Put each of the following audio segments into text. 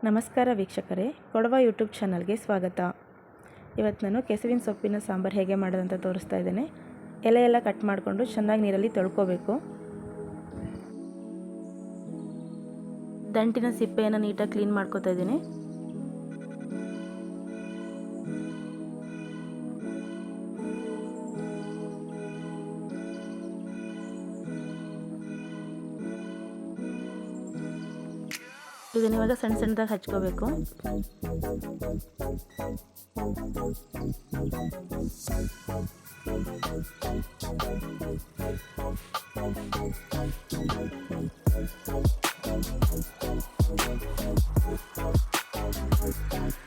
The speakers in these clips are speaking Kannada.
ನಮಸ್ಕಾರ ವೀಕ್ಷಕರೇ, ಕೊಡವ ಯೂಟ್ಯೂಬ್ ಚಾನಲ್ಗೆ ಸ್ವಾಗತ. ಇವತ್ತು ನಾನು ಕೆಸುವಿನ ಸೊಪ್ಪಿನ ಸಾಂಬಾರು ಹೇಗೆ ಮಾಡೋದಂತ ತೋರಿಸ್ತಾ ಇದ್ದೇನೆ. ಎಲೆ ಎಲ್ಲ ಕಟ್ ಮಾಡಿಕೊಂಡು ಚೆನ್ನಾಗಿ ನೀರಲ್ಲಿ ತೊಳ್ಕೊಬೇಕು. ದಂಟಿನ ಸಿಪ್ಪೆಯನ್ನು ನೀಟಾಗಿ ಕ್ಲೀನ್ ಮಾಡ್ಕೊತಾ ಇದ್ದೀನಿ. ಇದನ್ನ ಇವಾಗ ಸಣ್ಣ ಸಣ್ಣದಾಗಿ ಹಚ್ಕೋಬೇಕು.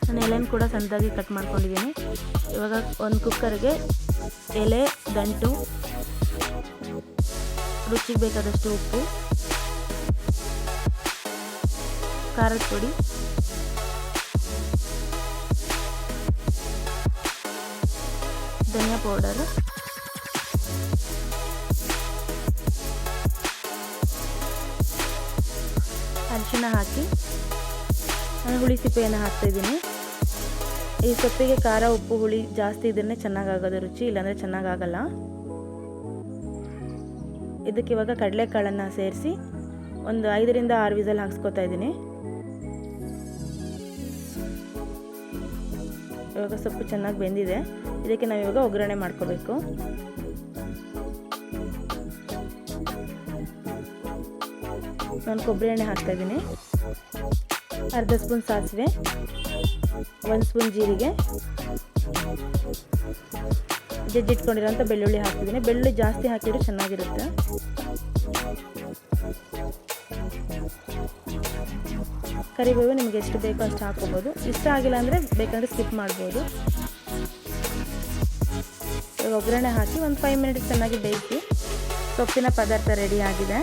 ನಾನು ಎಲೆನ ಕೂಡ ಸಣ್ಣದಾಗಿ ಕಟ್ ಮಾಡ್ಕೊಂಡಿದ್ದೀನಿ. ಇವಾಗ ಒಂದು ಕುಕ್ಕರ್ಗೆ ಎಲೆ, ದಂಟು, ರುಚಿಗೆ ಬೇಕಾದಷ್ಟು ಉಪ್ಪು, ಖಾರದ ಪುಡಿ, ಧನಿಯಾ ಪೌಡರ್, ಅರಿಶಿಣ ಹಾಕಿ ನಾನು ಹುಳಿ ಸಿಪ್ಪೆಯನ್ನು ಹಾಕ್ತಾಯಿದ್ದೀನಿ. ಈ ಸೊಪ್ಪಿಗೆ ಖಾರ, ಉಪ್ಪು, ಹುಳಿ ಜಾಸ್ತಿ ಇದ್ದರೆ ಚೆನ್ನಾಗಾಗೋದು ರುಚಿ, ಇಲ್ಲಾಂದರೆ ಚೆನ್ನಾಗಾಗಲ್ಲ. ಇದಕ್ಕೆ ಇವಾಗ ಕಡಲೆಕಾಳನ್ನು ಸೇರಿಸಿ ಒಂದು 5 ರಿಂದ 6 ವಿಸಲ್ ಹಾಕ್ಸ್ಕೊತಾ ಇದ್ದೀನಿ. ಇವಾಗ ಸೊಪ್ಪು ಚೆನ್ನಾಗಿ ಬೆಂದಿದೆ. ಇದಕ್ಕೆ ನಾವಿವಾಗ ಒಗ್ಗರಣೆ ಮಾಡ್ಕೋಬೇಕು. ನಾನು ಕೊಬ್ಬರಿ ಎಣ್ಣೆ ಹಾಕ್ತಾ ಇದ್ದೀನಿ. ಅರ್ಧ ಸ್ಪೂನ್ ಸಾಸಿವೆ, 1 ಸ್ಪೂನ್ ಜೀರಿಗೆ, ಜಜ್ಜಿಟ್ಕೊಂಡಿರೋಂಥ ಬೆಳ್ಳುಳ್ಳಿ ಹಾಕ್ತಿದ್ದೀನಿ. ಬೆಳ್ಳುಳ್ಳಿ ಜಾಸ್ತಿ ಹಾಕಿದ್ರೆ ಚೆನ್ನಾಗಿರುತ್ತೆ. ಕರಿಬೇವು ನಿಮಗೆ ಎಷ್ಟು ಬೇಕೋ ಅಷ್ಟು ಹಾಕೋಬೋದು. ಇಷ್ಟ ಆಗಿಲ್ಲ ಅಂದರೆ ಬೇಕಂದರೆ ಸ್ಕಿಪ್ ಮಾಡ್ಬೋದು. ಇವಾಗ ಒಗ್ಗರಣೆ ಹಾಕಿ ಒಂದು 5 ಮಿನಿಟ್ಸ್ ಚೆನ್ನಾಗಿ ಬೇಯಿಸಿ ಸೊಪ್ಪಿನ ಪದಾರ್ಥ ರೆಡಿ ಆಗಿದೆ.